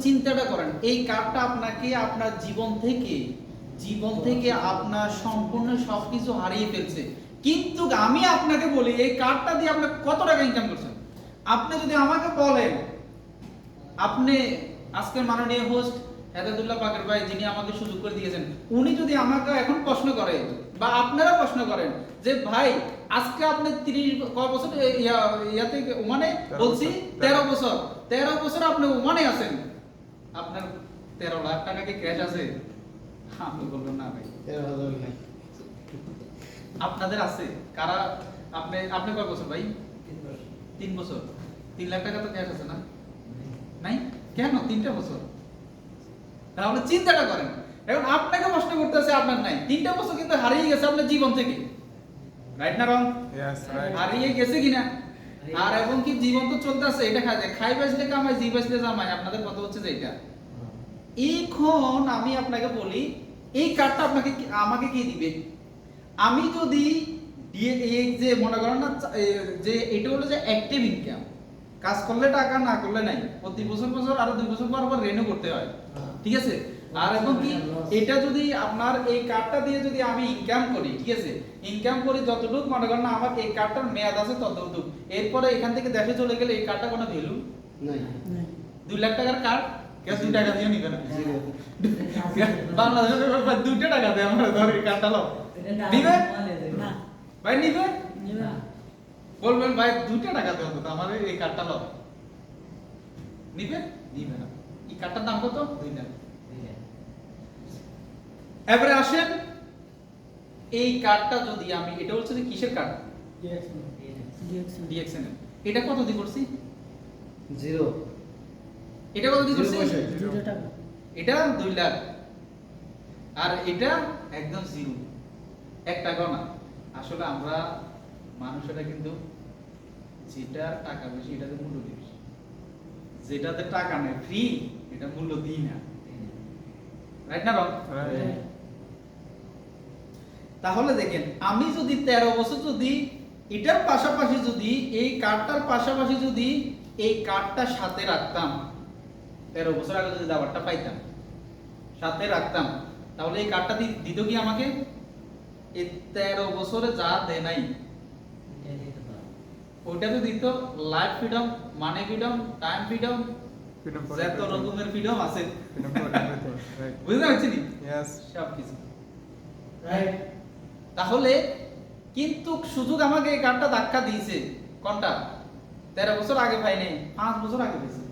চিন্তাটা করেন, এই কার্ডটা আপনাকে আপনার জীবন থেকে আপনার সম্পূর্ণ সবকিছু হারিয়ে ফেলছে। কিন্তু আমি আপনাকে বলি, এই কার্ডটা দিয়ে আপনি কত টাকা ইনকাম করছেন? আপনি যদি আমাকে বলেন, আপনি আজকের মাননীয় হোস্ট হেদায়েতুল্লাহ পাকের ভাই, যিনি আমাকে সুযোগ করে দিয়েছেন, উনি যদি আমাকে এখন প্রশ্ন করে বা আপনারা প্রশ্ন করেন যে ভাই আজকে আপনি 30 কয় বছর ইয়াতে ওমানে বলছি 13 বছর আপনি ওমানে আছেন, আপনার 13 লাখ টাকা কি ক্যাশ আছে? আমি বলবো না ভাই, 13,000 নাই। আপনাদের আছে কারা? আপনি কয় বছর ভাই? 3 বছর। 3 লাখ টাকা তো ক্যাশ আছে না? নাই কেন? 3টা বছর। তাহলে চিন্তাটা করেন, এখন আপনাকে প্রশ্ন করতেছে আপনার নাই, 3টা বছর কিন্তু হারিয়ে গেছে আপনার জীবন থেকে, রাইট না রং? Yes, right. হারিয়ে গেছে কিনা? আর এবং কি জীবন তো চলতেছে, এটা খাই বাঁচলে কামাই, জি বাঁচলে জামাই, আপনাদের কথা হচ্ছে যে এটা। এখন আমি আপনাকে বলি, এই কার্ডটা আমাকে কি দিবে? আমি যদি এই যে মনে করেন না, যে এটা হলো যে অ্যাক্টিভ ইনকাম, কাজ করলে টাকা, না করলে নাই, প্রতি বছর আরো 2 বছর পর রেনু করতে হয়, ঠিক আছে? আর এবং কি এটা যদি আপনার এই কার্ডটা দিয়ে যদি আমি ইনকাম করি, ঠিক আছে, ইনকাম করি যতটুকু, মনে করেন না আমার এই কার্ডটার মেয়াদ আছে ততটুকু, এরপরে এখান থেকে দেশে চলে গেলে এই কার্ডটা কোনো ভ্যালু নাই। 2 লাখ টাকার কার্ড কেউ 2 টাকা দিয়ে নিবে না। বাংলাদেশের 2 টাকা দিয়ে আমরা ধরি কার্ডটা লো নিবে না ভাই, নিবে না বলবেন ভাই 2 টাকা দেন তো আমার এই কার্ডটা লো, নিবে না। এই কার্ডটার দাম কত? 2 টাকা। এবারে আসেন, এই কার্ডটা যদি আমি, এটা হচ্ছে যে কিসের কার্ড? ডিএক্সএন। এটা কত দিয়ে করছি? 0 এটা কত দিয়ে করছি? 0 টাকা এটা 2 লাখ, আর এটা একদম 0, 1 টাকাও না। আসলে আমরা মানুষেরা কিন্তু যেটা টাকা বেশি এটাতে মূল্য দিই বেশি, যেটাতে টাকা নেই ফ্রি এটা মূল্য দিই না, রাইট না রং? Right. তাহলে দেখেন, আমি যদি 13 বছর যদি এটার পাশাপাশি যদি এই কার্ডটার পাশাপাশি যদি এই কার্ডটা সাথে রাখতাম, 13 বছর আগে যদি দাবারটা পাইতাম সাথে রাখতাম, তাহলে এই কার্ডটা দিত কি আমাকে? এই 13 বছরে যা দেয় নাই ওইটা তো দিত, life freedom, money freedom, time freedom, Freedom for যত everything. রকমের ফ্রিডম আছে, Freedom for everything. Right. বুঝতে পারছি নি? Yes. সব কিছু। রাইট। তাহলে কিন্তু সুযোগ আমাকে এই কার্ডটা ধাক্কা দিয়েছে কোনটা? 13 বছর আগে পাই নাই, 5 বছর আগে পেয়েছি।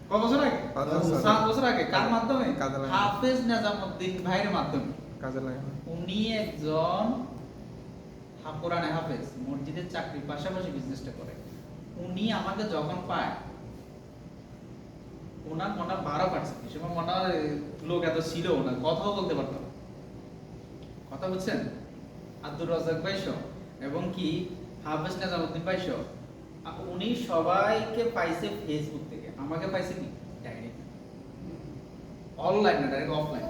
কয় বছর আগে? 5 বছর। 7 বছর আগে। কার মাধ্যমে? কাজে লাগানো। হাফেজ নিজামউদ্দিন ভাইয়ের মাধ্যমে। কাজে লাগানো। উনি একজন কোরআনে হাফেজ, মসজিদের চাকরির পাশাপাশি বিজনেসটা করে। উনি আমাকে যখন পায়, ওনার মনে 12 পার্সেন্ট, সে মনে লোক এত ছিল, ওনার কথাও বলতে পারতো না। কথা বুঝছেন? আব্দুর রাজ্জাক ভাই সহ এবং কি হাফেজ নিজামউদ্দিন ভাই সহ, উনি সবাইকে পাইছে ফেসবুক থেকে, আমাকে পাইছে কি ডাইরেক্ট, অনলাইন না ডাইরেক্ট অফলাইন।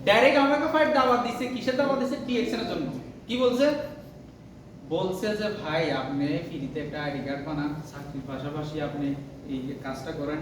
ডাইরেক্ট আমাকে ফাইট দাওয়াত দিছে, কিসের দাওয়াত দিছে? টিএক্সএন এর জন্য। কি বলছে? বলছে যে ভাই আপনি ফ্রিতে একটা আইডি কার্ড বানান, চাকরির পাশাপাশি আপনি এই কাজটা করেন।